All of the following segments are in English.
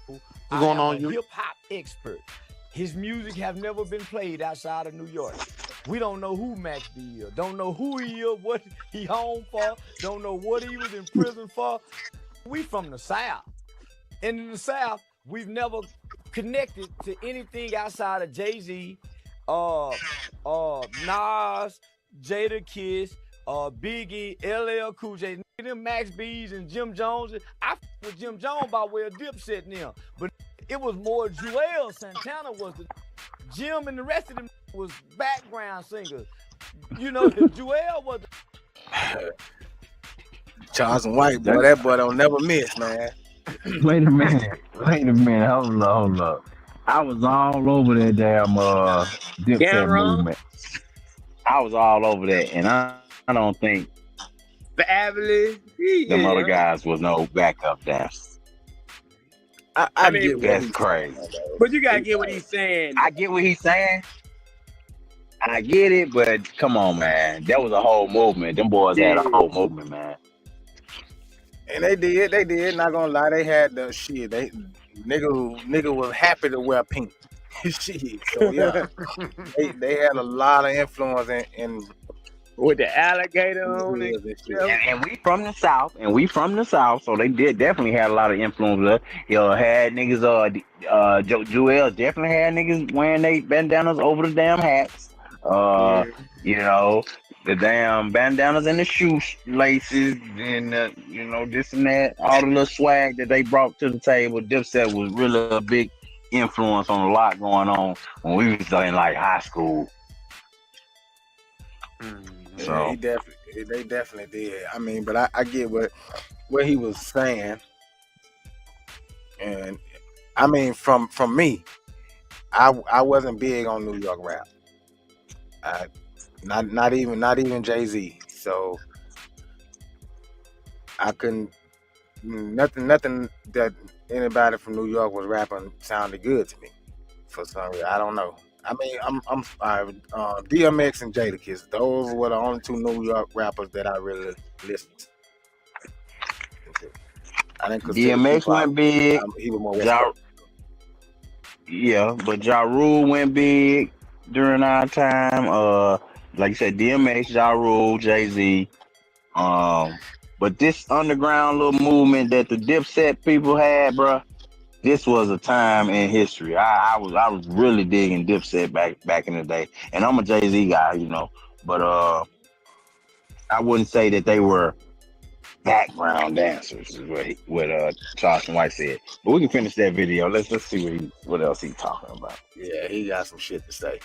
What's I going am a on, you? hip hop expert. His music have never been played outside of New York. We don't know who Max B is. Don't know who he is, what he home for. Don't know what he was in prison for. We from the South. And in the South, we've never connected to anything outside of Jay-Z, Nas, Jada Kiss, Biggie, LL Cool J, them Max B's and Jim Jones. I with Jim Jones by way of Dipset now, but it was more Joel Santana was the Jim and the rest of them was background singers. You know, Joel was the Charleston White, boy, That, that boy don't never miss, man. wait a minute. Wait a minute. Hold up. Hold up. I was all over that damn Dipset Cameron, movement. I was all over that, and I don't think Fabulous. them other Yeah. guys was no backup dancers. I I mean, get what That's he's crazy. saying, though. but you gotta get what he's saying. I get what he's saying. I get it, but come on, man. That was a whole movement. Them boys had a Yeah. whole movement, man. And they did. Not gonna lie, they had the shit. Nigga was happy to wear pink. Shit. So yeah, they had a lot of influence in With the alligator on it. and shit. And we from the South, so they did definitely had a lot of influence. Had niggas. Joel definitely had niggas wearing they bandanas over the damn hats. Yeah. You know, the damn bandanas and the shoelaces, and this and that. All the little swag that they brought to the table. Dipset was really a big influence on a lot going on when we was in like high school. Yeah, they definitely did. I mean, but I get what he was saying, and I mean from me, I wasn't big on New York rap. Not even Jay-Z. So I couldn't nothing that anybody from New York was rapping sounded good to me for some reason. I don't know. I mean, DMX and Jadakiss. Those were the only two New York rappers that I really listened to. I didn't consider DMX Tupac. went big. He was more West Ja, Coast. but Ja Rule went big during our time. Like you said, DMX, Ja Rule, Jay-Z. But this underground little movement that the Dipset people had, bruh, this was a time in history. I was really digging Dipset back in the day, and I'm a Jay-Z guy, but I wouldn't say that they were background dancers, is what Charleston White said. But we can finish that video. Let's see what else he's talking about. Yeah, he got some shit to say.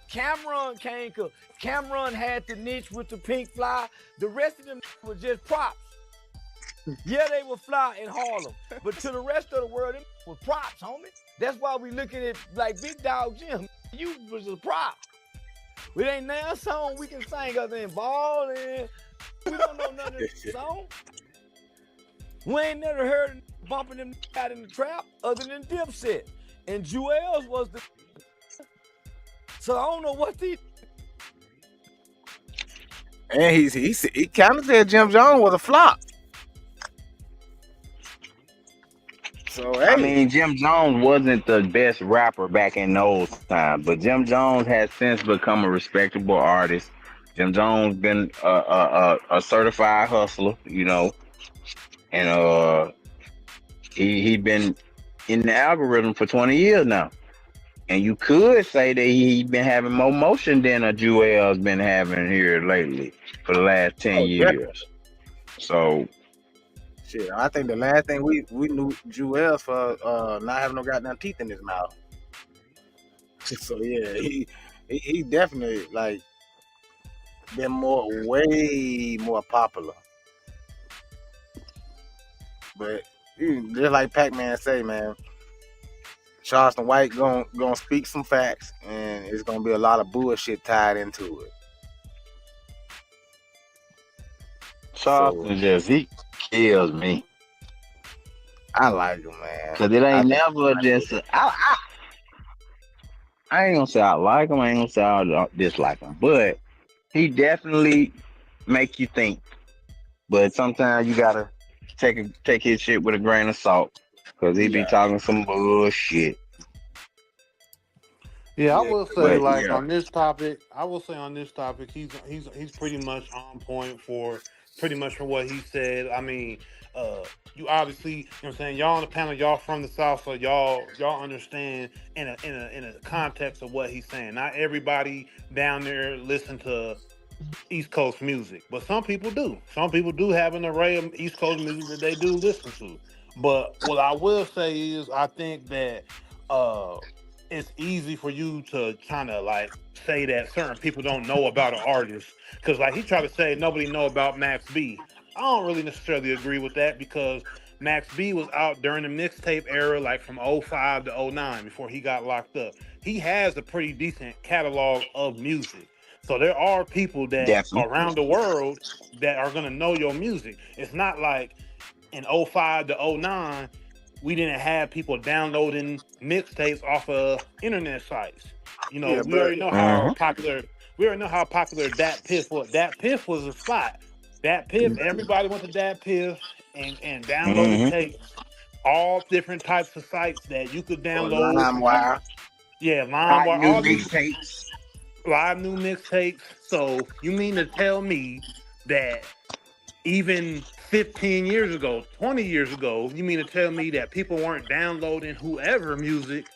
Cameron came because Cameron had the niche with the pink fly. The rest of them were just props. Yeah, they were fly in Harlem, but to the rest of the world, them was props, homie. That's why we looking at like Big Dog Jim. You was a prop. We ain't now a song we can sing other than ballin'. We don't know none of this song. We ain't never heard bumping them out in the trap other than Dipset. And Jewels was the. So I don't know what these. And he kind of said Jim Jones was a flop. So hey. I mean, Jim Jones wasn't the best rapper back in those times, but Jim Jones has since become a respectable artist. Jim Jones been a certified hustler, and he been in the algorithm for 20 years now. And you could say that he been having more motion than a Jewel's been having here lately for the last 10 years. So shit, I think the last thing we knew Jewel for not having no goddamn teeth in his mouth. So yeah, he definitely like been way more popular. But just like Pac-Man say, man, Charleston White gonna speak some facts, and it's gonna be a lot of bullshit tied into it. Charleston he kills me. I like him, man. Cause it ain't never just I ain't gonna say I like him, I ain't gonna say I dislike him, but he definitely make you think. But sometimes you gotta take his shit with a grain of salt. because he be Yeah. talking some bullshit. Yeah, I Yeah. will say But like yeah, on this topic, he's pretty much on point for pretty much for what he said. I mean, you obviously, you know what I'm saying, y'all on the panel, y'all from the South, so y'all understand in a context of what he's saying. Not everybody down there listen to East Coast music, but some people do. Some people do have an array of East Coast music that they do listen to. But what I will say is, I think that uh, it's easy for you to kind of like say that certain people don't know about an artist because, like, he tried to say nobody know about Max B. I don't really necessarily agree with that because Max B was out during the mixtape era, like from '05 to '09 before he got locked up. He has a pretty decent catalog of music. So there are people that definitely. around the world that are gonna know your music. It's not like in '05 to '09, we didn't have people downloading mixtapes off of internet sites. You know, Yeah, but Hmm. we already know how popular Dat Piff was. Dat Piff was a spot. Dat Piff, everybody went to Dat Piff and downloaded Hmm. tapes, all different types of sites that you could Or download from LimeWire. yeah, Hot LimeWire, new all these mixtapes. live new mixtapes. So you mean to tell me that even 15 years ago, 20 years ago, you mean to tell me that people weren't downloading whoever music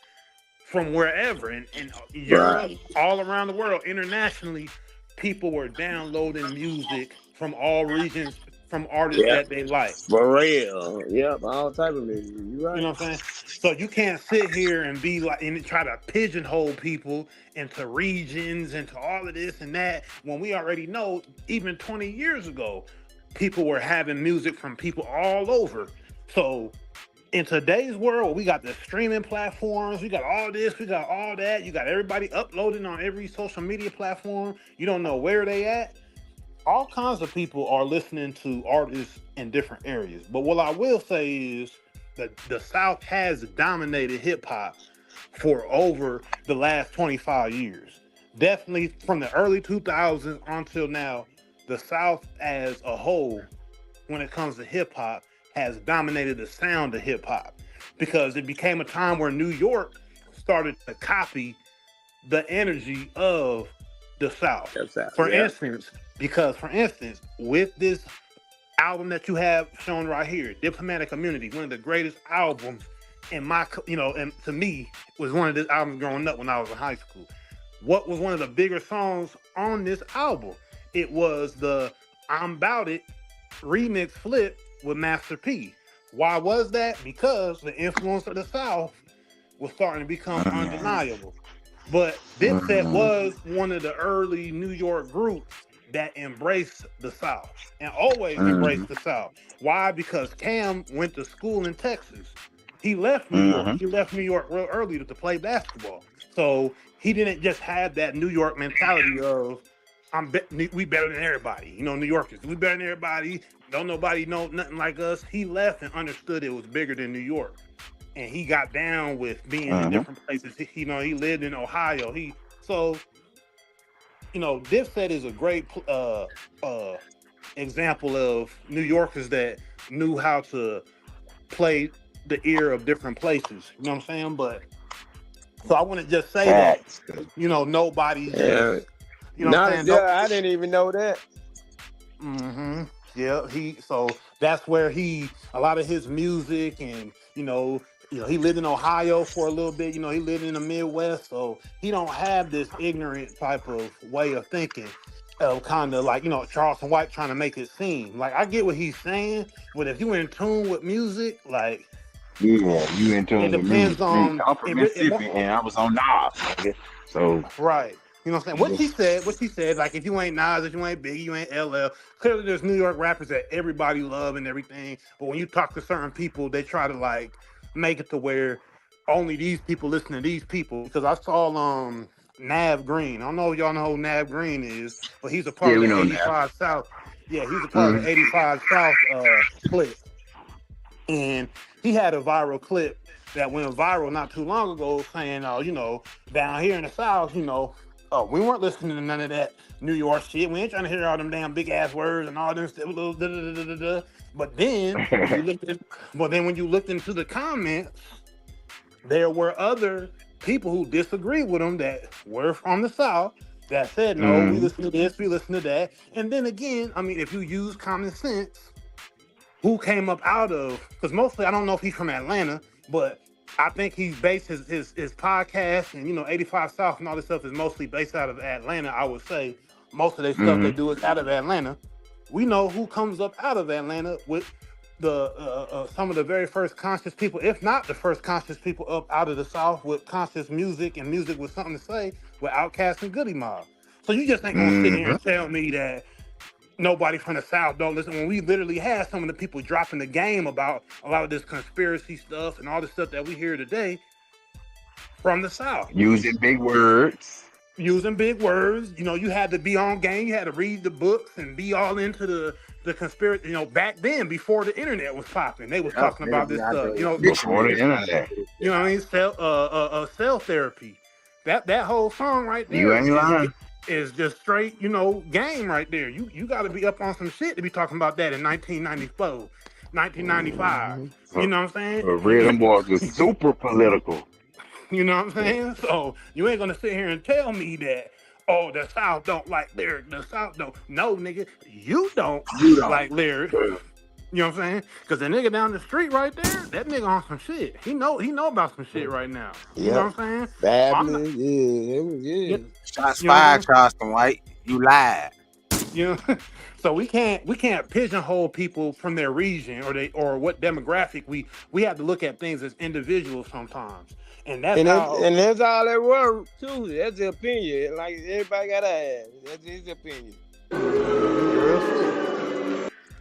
from wherever in right. Europe, all around the world, internationally, people were downloading music from all regions from artists Yeah. that they like. For real. Yep. All type of music. You You right. know what I'm saying? So you can't sit here and be like and try to pigeonhole people into regions, into all of this and that, when we already know even 20 years ago, people were having music from people all over. So in today's world, we got the streaming platforms, we got all this, we got all that, you got everybody uploading on every social media platform. You don't know where they at. All kinds of people are listening to artists in different areas. But what I will say is that the South has dominated hip hop for over the last 25 years. Definitely from the early 2000s until now, the South as a whole, when it comes to hip hop, has dominated the sound of hip hop because it became a time where New York started to copy the energy of the South. That's that. For Yeah. instance, for instance, with this album that you have shown right here, Diplomatic Immunity, one of the greatest albums in and to me, was one of the albums growing up when I was in high school. What was one of the bigger songs on this album? It was the I'm Bout It remix flip with Master P. Why was that? Because the influence of the South was starting to become undeniable. But Dipset Hmm. was one of the early New York groups that embraced the South and always Hmm. embraced the South. Why? Because Cam went to school in Texas. He left New York. Hmm. He left New York real early to play basketball. So he didn't just have that New York mentality of we better than everybody. You know, New Yorkers, we better than everybody. Don't nobody know nothing like us. He left and understood it was bigger than New York, and he got down with being in Hmm. different places. He lived in Ohio. Dipset is a great example of New Yorkers that knew how to play the ear of different places. You know what I'm saying? But so I want to just say that Facts. nobody Yeah. just you know what I'm saying. I didn't even know that. Mm-hmm. Yeah, so that's where a lot of his music and he lived in Ohio for a little bit, he lived in the Midwest, so he don't have this ignorant type of way of thinking of kind of like, Charleston White trying to make it seem. Like I get what he's saying, but if you in tune with music, like Yeah, you in it tune with depends music. Me, on I'm from it Mississippi and I was on Nas, nigga. So right. You know what I'm saying? you What she said, like if you ain't Nas, if you ain't Biggie, you ain't LL. Clearly there's New York rappers that everybody love and everything. But when you talk to certain people, they try to like make it to where only these people listen to these people. Because I saw Nav Green. I don't know if y'all know who Nav Green is, but he's a part yeah, of we the know now. 85 South. Yeah, he's a part of Mm-hmm. the 85 South clip. And he had a viral clip that went viral not too long ago saying, down here in the South, Oh, we weren't listening to none of that New York shit. We ain't trying to hear all them damn big ass words and all them little da da da da da. But then when you looked at, when you looked into the comments, there were other people who disagreed with them that were from the South that said, no, we Mm. listen to this, we listen to that. And then again, I mean, if you use common sense, who came up out of, because mostly I don't know if he's from Atlanta, but I think he's based his podcast and 85 South and all this stuff is mostly based out of Atlanta. I would say most of their stuff they Mm. do is out of Atlanta. We know who comes up out of Atlanta with the some of the very first conscious people, if not the first conscious people up out of the South with conscious music and music with something to say, with Outkast and Goody Mob. So you just ain't gonna sit here Mm. and tell me that nobody from the South don't listen when we literally have some of the people dropping the game about a lot of this conspiracy stuff and all the stuff that we hear today from the South. Using big words. Using big words, you had to be on game, you had to read the books and be all into the conspiracy, back then before the internet was popping. They was talking about this stuff, Before the internet. you know what I mean? Cell therapy. That whole song right there You ain't lying. is just straight, game right there. You got to be up on some shit to be talking about that in 1994, 1995. You know what I'm saying? For real, them boys was super political. You know what I'm saying? So you ain't gonna sit here and tell me that, oh, the South don't like lyric. The South don't. No, nigga, you don't like lyric. You know what I'm saying? Because the nigga down the street right there, that nigga on some shit. He know about some shit right now. You know what I'm saying? Fabulous, yeah. Shots You know what I'm fired, Charleston White. You lied. So we can't pigeonhole people from their region or what demographic. We have to look at things as individuals sometimes, and that's And how. that's all that were too. That's the opinion. Like everybody got to have. That's his opinion.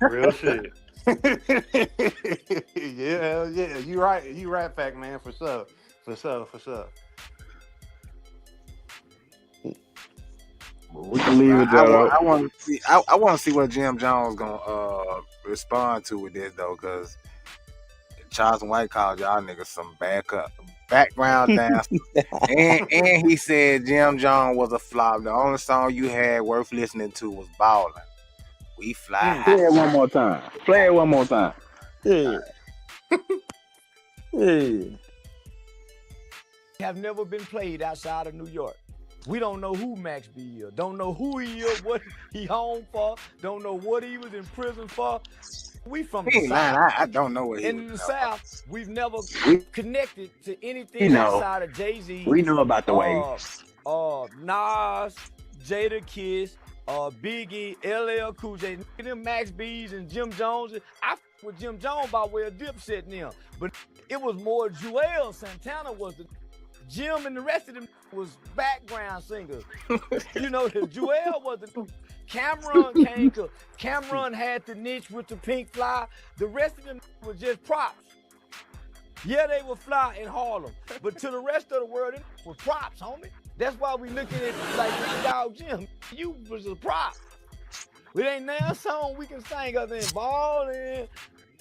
Real shit. Yeah. You right, fact man, for sure. We can leave it there. I want to see. I want to see what Jim Jones gonna respond to with this though, because Charleston White called y'all niggas some background dancers, and he said Jim Jones was a flop. The only song you had worth listening to was "Ballin'." We fly Play high. it one more time. Yeah. Yeah. Have never been played outside of New York. We don't know who Max B is. Don't know who he is, what he home for. Don't know what he was in prison for. We from He the ain't lying. South. I don't know what he In the was South, we've never connected to anything You know, outside of Jay-Z. We know about the waves. Nas, Jada Kiss, Biggie, LL Cool J, them Max B's and Jim Jones. I with Jim Jones by way of Dipset now, but it was more Joel Santana was the Jim and the rest of them was background singers. Joel was the Cameron came to Cameron had the niche with the pink fly. The rest of them was just props. Yeah, they were fly in Harlem, but to the rest of the world, it was props, homie. That's why we looking at it like dog Jim. You was a prop. We ain't now a song we can sing other than Ballin'.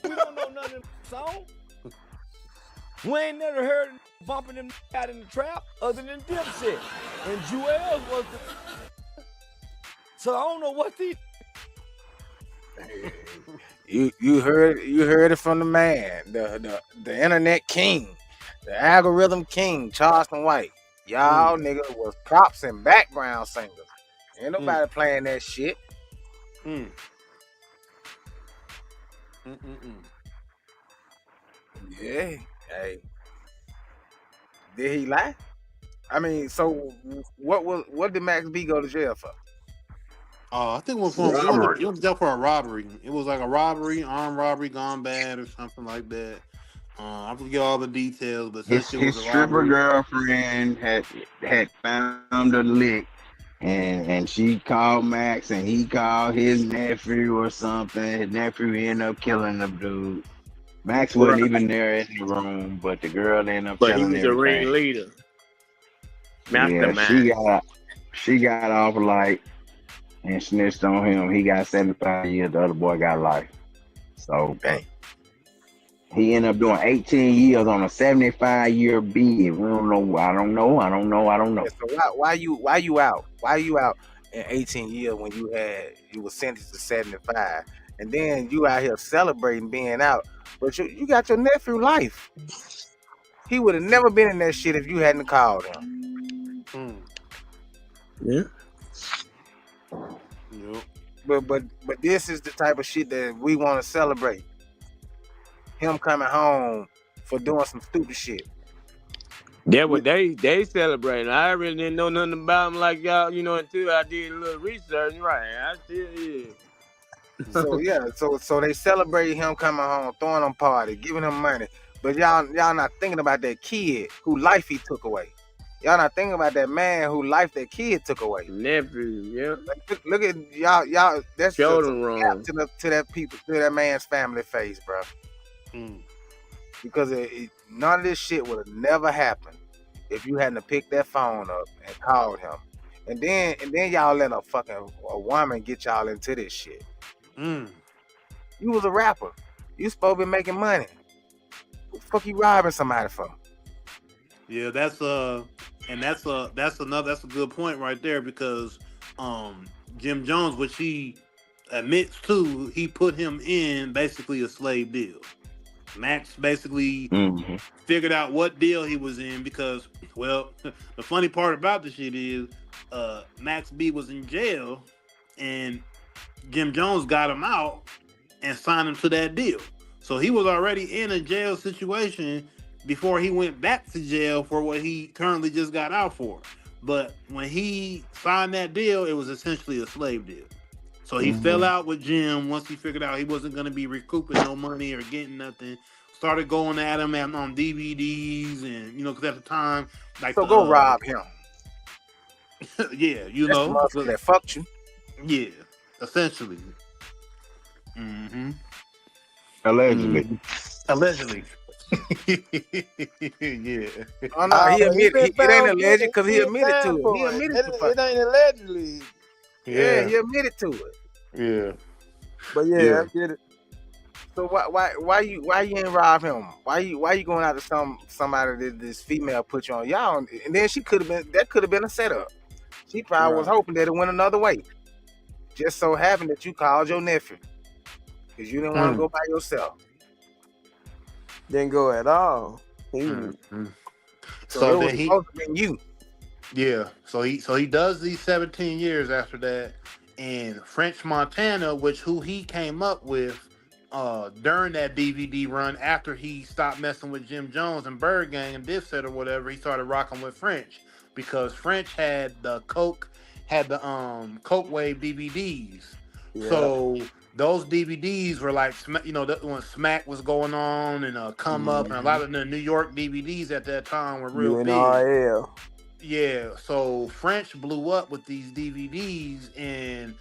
We don't know none of them songs. We ain't never heard bumping them out in the trap other than Dipset. And Joel was the. So I don't know what these. You heard it from the man, the internet king, the algorithm king, Charleston White. Y'all niggas was props and background singers. Ain't nobody playing that shit. Yeah. Hey. Did he lie? I mean, so what did Max B go to jail for? I think it was Robbery. it was jail for a robbery. It was like a robbery, armed robbery gone bad or something like that. I forget all the details, but His it was a stripper robbery. girlfriend had found a lick, and she called Max, and he called his nephew or something. His nephew ended up killing the dude. Max wasn't even there in the room, but the girl ended up But he telling was the everything. ringleader. Yeah, Mastermind. she got off light and snitched on him. He got 75 years. The other boy got life. So Dang. He ended up doing 18 years on a 75-year bid. We don't know. I don't know. Yeah, so why you out in 18 years when you were sentenced to 75, and then you out here celebrating being out, but you got your nephew life. He would have never been in that shit if you hadn't called him. Yeah. Yep. But this is the type of shit that we want to celebrate. Him coming home for doing some stupid shit. That's what they celebrating. I really didn't know nothing about them like y'all, until I did a little research. Right, I still is. So yeah, so they celebrate him coming home, throwing them party, giving him money. But y'all not thinking about that kid who life he took away. Y'all not thinking about that man who life that kid took away. Nephew, yeah. Look at y'all. That's Showed just them a wrong. gap to that man's family face, bro. Because none of this shit would have never happened if you hadn't picked that phone up and called him. And then y'all let a woman get y'all into this shit. You was a rapper. You supposed to be making money. What the fuck you robbing somebody for? Yeah, that's a good point right there, because Jim Jones, which he admits to, he put him in basically a slave deal. Max basically figured out what deal he was in, because, well, the funny part about the shit is Max B was in jail and Jim Jones got him out and signed him to that deal. So he was already in a jail situation before he went back to jail for what he currently just got out for. But when he signed that deal, it was essentially a slave deal. So he fell out with Jim once he figured out he wasn't going to be recouping no money or getting nothing. Started going at him on DVDs, and because at the time, like, so go rob him. Yeah, That's the motherfucker that fucked you. Yeah, essentially. Allegedly. Allegedly. Yeah. Oh no, he admitted. It ain't alleged because he admitted to it. He admitted to it. It ain't allegedly. Yeah, he admitted to it. Yeah. But yeah, I get it. So why you ain't rob him? Why you going out to somebody that this female put you on y'all? And then that could have been a setup. She probably was hoping that it went another way. Just so happened that you called your nephew because you didn't want to go by yourself. Didn't go at all. So then he supposed to be you. Yeah. So he does these 17 years after that, and French Montana, who he came up with during that DVD run after he stopped messing with Jim Jones and Bird Gang and Dipset or whatever, he started rocking with French, because French had the Coke Wave DVDs. Yeah. So those DVDs were like, when Smack was going on and Come Up, and a lot of the New York DVDs at that time were real big. Yeah, so French blew up with these DVDs, and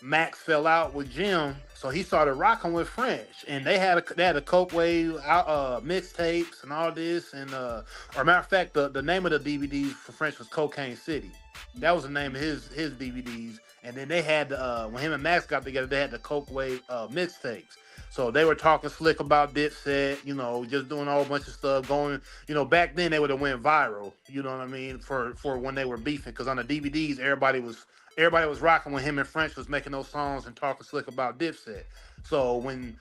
Max fell out with Jim, so he started rocking with French, and they had a Coke Wave mixtapes and all this, and or matter of fact, the name of the DVDs for French was Cocaine City. That was the name of his DVDs. And then they had when him and Max got together, they had the Coke Wave mixtapes. So they were talking slick about Dipset, just doing a whole bunch of stuff. Going, back then they would have went viral. You know what I mean? For when they were beefing, because on the DVDs everybody was rocking when him and French was making those songs and talking slick about Dipset. So when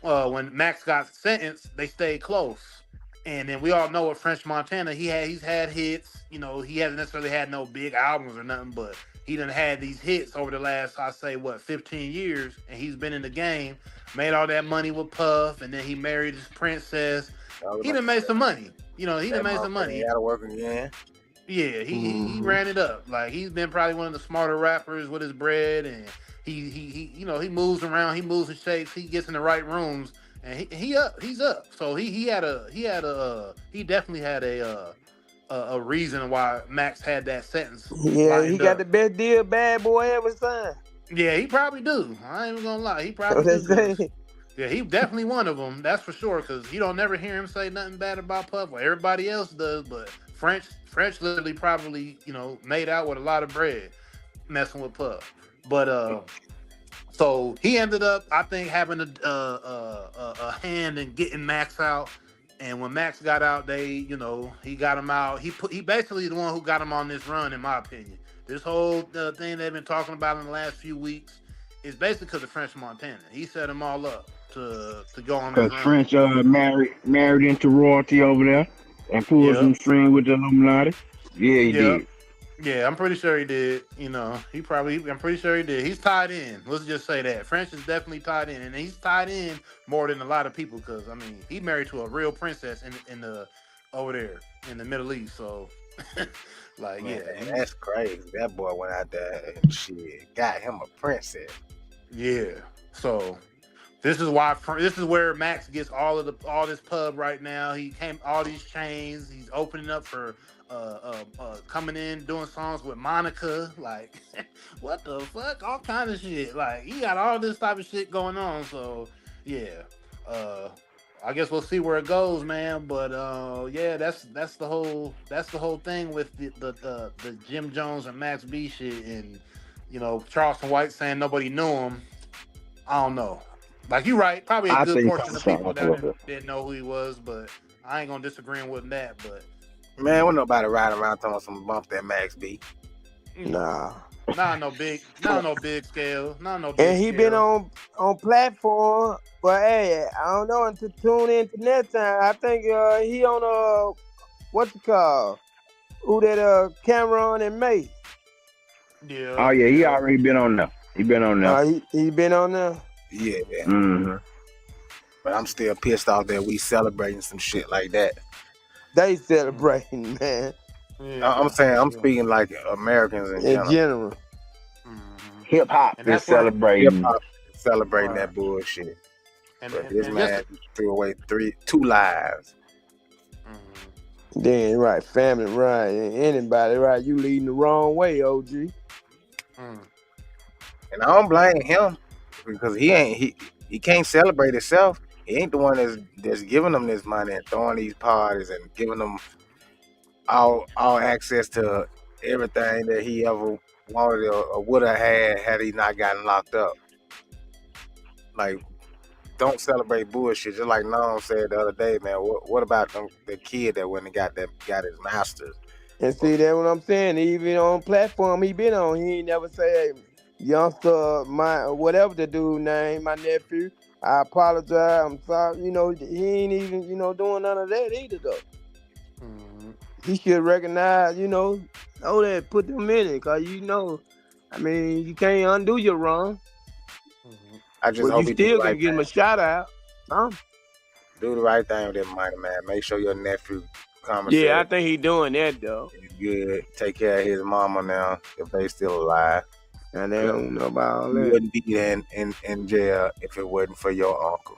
when Max got sentenced, they stayed close. And then we all know with French Montana, he's had hits. He hasn't necessarily had no big albums or nothing, but he done had these hits over the last, 15 years, and he's been in the game, made all that money with Puff, and then he married his princess. He done made some money. He done made some money. He had to work again. Yeah, he ran it up. Like, he's been probably one of the smarter rappers with his bread, and he moves around, he moves and shakes, he gets in the right rooms, and he's up. So he definitely had a reason why Max had that sentence. Yeah, he got the best deal Bad Boy ever signed. Yeah, he probably do. I ain't even gonna lie, he probably do. Yeah, he definitely one of them. That's for sure. Because you don't never hear him say nothing bad about Puff. Well, everybody else does, but French literally probably made out with a lot of bread messing with Puff. But So he ended up, I think, having a hand in getting Max out. And when Max got out, he got him out. He basically the one who got him on this run, in my opinion. This whole thing they've been talking about in the last few weeks is basically because of French Montana. He set them all up to go on this Because run. French married into royalty over there and pulled some string with the Illuminati. Yeah, he did. Yeah, I'm pretty sure he did. I'm pretty sure he did. He's tied in. Let's just say that. French is definitely tied in. And he's tied in more than a lot of people because, he married to a real princess in the over there in the Middle East. So, Man, that's crazy. That boy went out there and shit, got him a princess. Yeah. So, this is where Max gets all this pub right now. He came all these chains. He's opening up for coming in doing songs with Monica. Like, what the fuck? All kind of shit. Like, he got all this type of shit going on. So yeah. I guess we'll see where it goes, man. But yeah, that's the whole thing with the Jim Jones and Max B shit, and Charleston White saying nobody knew him. I don't know. Like, you're right. Probably a good portion of people down there didn't know who he was, but I ain't gonna disagree with that. But man, when nobody riding around talking some bump that Max B. Nah. Not no big scale. And he been on platform, but hey, I don't know until tune in to next time. I think he on what's it called? Who that Cameron and May? Yeah. Oh yeah, he already been on there. He been on there. He been on there. Yeah. Mm-hmm. But I'm still pissed off that we celebrating some shit like that. They celebrating, man. Yeah. I'm saying, I'm speaking like Americans in general. Mm-hmm. Hip hop is celebrating. Celebrating that bullshit. And this man threw away two lives. Mm-hmm. Then right, family, right, anybody, right? You leading the wrong way, OG. And I don't blame him because he can't celebrate himself. He ain't the one that's giving them this money and throwing these parties and giving them all access to everything that he ever wanted or would have had he not gotten locked up. Like, don't celebrate bullshit. Just like Nom said the other day, man. What about the kid that went and got his master's? And see, that's what I'm saying. Even on platform he been on, he ain't never say, hey, youngster, my whatever the dude name, my nephew, I apologize, I'm sorry. He ain't even, doing none of that either, though. Mm-hmm. He should recognize, that, put them in it, because, you can't undo your wrong. Mm-hmm. I just hope you still can give him a shout out. Do the right thing with that money, man. Make sure your nephew comes. Yeah, I think he doing that, though. He's good. Take care of his mama now, if they still alive. And they don't know about all that. You wouldn't be in jail if it wasn't for your uncle.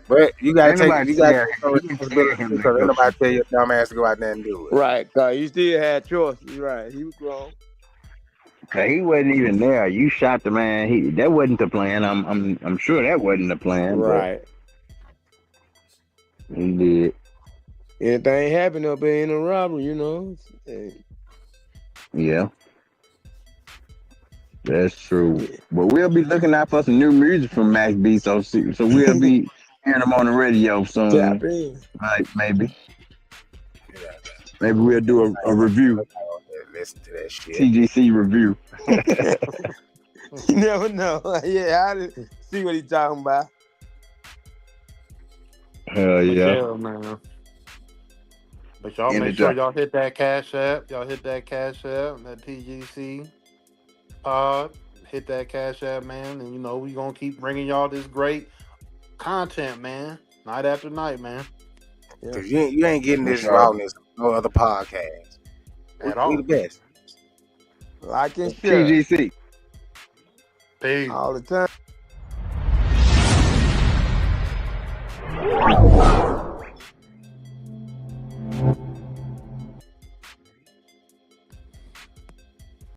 But you gotta take responsibility because ain't nobody tell your dumb ass to go out there and do it. Right, because you still had choices. Right, he was grown. Cause he wasn't even there. You shot the man. That wasn't the plan. I'm sure that wasn't the plan. Right. He did. Anything happened up there in a robbery, Hey. Yeah. That's true. But we'll be looking out for some new music from Max B. So we'll be hearing him on the radio soon. Maybe. Yeah. Maybe we'll do a review. Listen to that shit. TGC review. You never know. Yeah, I didn't see what he's talking about. Hell yeah. Yeah, man. But y'all make sure y'all hit that Cash App. Y'all hit that Cash App, that TGC pod. Hit that Cash App, man. And we gonna keep bringing y'all this great content, man. Night after night, man. Cause you ain't getting this rawness on no other podcast. At all. We the best. Like and share. TGC. Peace. All the time.